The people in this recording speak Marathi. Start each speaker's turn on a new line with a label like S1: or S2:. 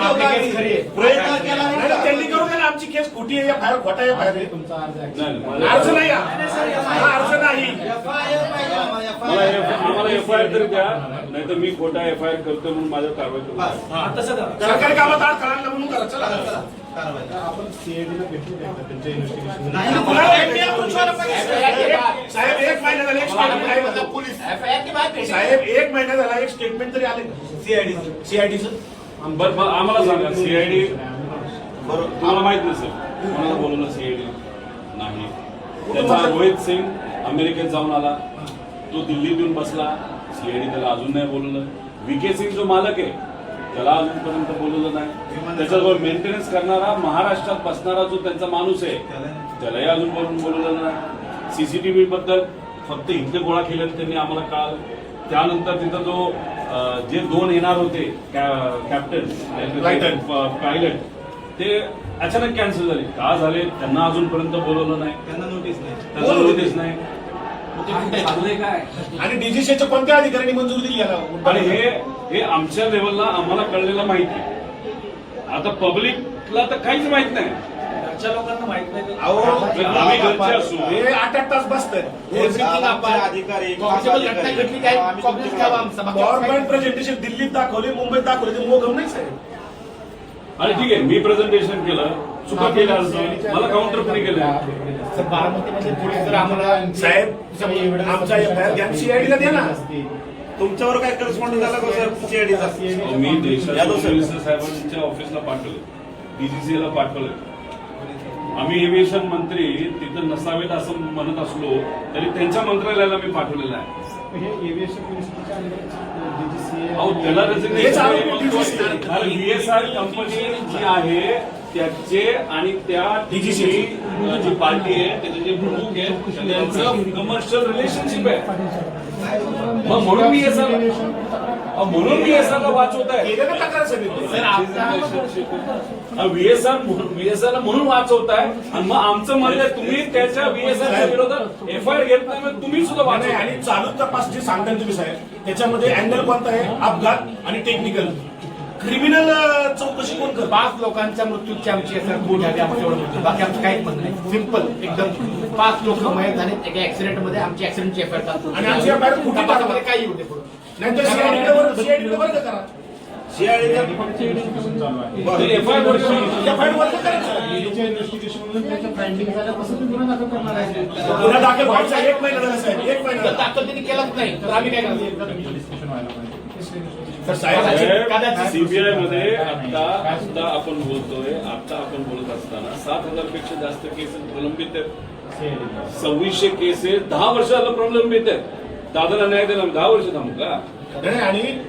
S1: प्रयत्न केला नाही, त्यांनी करू द्या ना. आमची केस खोटी आहे, बाहेर खोटा आहे, बाहेर अर्ज नाही, अर्ज नाही.
S2: आम्हाला एफआयआर तरी द्या, नाही तर मी खोटा एफआयआर करतो म्हणून माझ्यावर कारवाई करू.
S1: सरकारी कामात आड करायला म्हणून करा. चला
S3: आपण सीआयडीला भेटू द्या त्यांच्या इन्व्हेस्टिगेशन.
S1: साहेब 1 महिना झाला एक स्टेटमेंट पोलीस साहेब 1 महिना झाला एक स्टेटमेंट तरी आले सीआयडीचं.
S2: बरं आम्हाला सांगा, सीआयडी तुम्हाला माहित नसेल कोणाला बोलवलं सीआयडी नाही. त्याचा रोहित सिंग अमेरिकेत जाऊन आला, तो दिल्लीत येऊन बसला, सीआयडी त्याला अजून नाही बोलवलं. व्हीके सिंग जो मालक आहे त्याला अजूनपर्यंत बोलवलं नाही. त्याच्याजवळ मेंटेनन्स करणारा महाराष्ट्रात बसणारा जो त्यांचा माणूस आहे त्यालाही अजून बोलवलं नाही. सीसीटीव्ही बद्दल फक्त इथे गोळा केल्यानं त्यांनी आम्हाला कळालं. त्यानंतर तिथं जो जे 2 येणार होते कॅप्टन पायलट ते अचानक कॅन्सल झाले. का झाले त्यांना अजूनपर्यंत बोलवलं नाही, त्यांना नोटीस नाही. काय
S1: आणि डीजीसीच्या कोणत्या अधिकाऱ्यांनी मंजुरी दिली याला?
S2: आणि हे आमच्या लेवलला आम्हाला कळलेलं माहिती आहे. आता पब्लिकला तर काहीच माहित नाही.
S1: लोकांना माहित नाही.
S2: आम्ही घरचे असू,
S1: हे 8 तास बसतात. गव्हर्नमेंट प्रेझेंटेशन दिल्लीत दाखवले, मुंबईत दाखवले, ते मोगम नाही साहेब.
S2: आणि ठीक आहे, मी प्रेझेंटेशन केलं, चुका केल्या मला काउंटर कोणी केलं.
S3: बारामतीमध्ये पुढे जर आम्हाला
S1: साहेब आमचा एफआयआर घ्या, सीआयडीला द्या ना.
S4: तुमच्यावर काय करस्पॉन्डिंग झाला का सर सीआयडीचा?
S2: मी देशाच्या मिनिस्टर साहेबांच्या ऑफिसला पाठवले, डीजीसीला पाठवले. आम्ही एव्हिएशन मंत्री तिथं नसावेत असं म्हणत असलो तरी त्यांच्या मंत्रालयाला मी पाठवलेलं आहे.
S3: हे एव्हिएशन मिनिस्टरच्या
S2: अहो त्याला VSR कंपनी जी आहे त्याचे आणि त्या
S1: DGC
S2: जी पार्टी आहे त्याचे जे प्रमुख आहे त्यांचं कमर्शियल रिलेशनशिप आहे. मग म्हणून VSR ला वाचवत आहे. VSR ला म्हणून वाचवत आहे. आणि मग आमचं म्हणणं तुम्ही त्याच्या VSR विरोधात एफआयआर घेत नाही, मग तुम्ही सुद्धा वाचवा.
S1: आणि चालू तपास जे सांगताय तुम्ही साहेब त्याच्यामध्ये अँगल कोणता आहे? अपघात आणि टेक्निकल. क्रिमिनल चौकशी कोण करत?
S5: 5 लोकांच्या मृत्यूची आमची बोट झाली आमच्यावर मृत्यू, बाकी आमचं काहीच म्हणणं नाही. सिंपल एकदम 5 लोक मयत झाले एका ऍक्सिडेंट मध्ये. आमची ऍक्सिडेंटची एफआयआर
S1: आणि आमची एफआयआर कुठे
S5: तपासामध्ये काही येऊ दे पुढे.
S1: नाहीतर सीआयडीला वर्ग करा.
S2: एफआयआर
S3: फाइंडिंग झाल्यापासून गुन्हा दाखल करणार आहे.
S1: गुन्हा दाखल व्हायचा 1 महिना झाला साहेब, 1 महिना झाला.
S5: दाखल त्यांनी केलाच नाही तर आम्ही काय करणार?
S2: सीबीआय मध्ये आता आपण बोलतोय, आता आपण बोलत असताना 7,000 पेक्षा जास्त केसेस प्रलंबित आहेत. 2600 केसेस 10 वर्षाला प्रलंबित आहेत. दादाला न्याय द्यायला 10 वर्ष थांबू का?
S1: आणि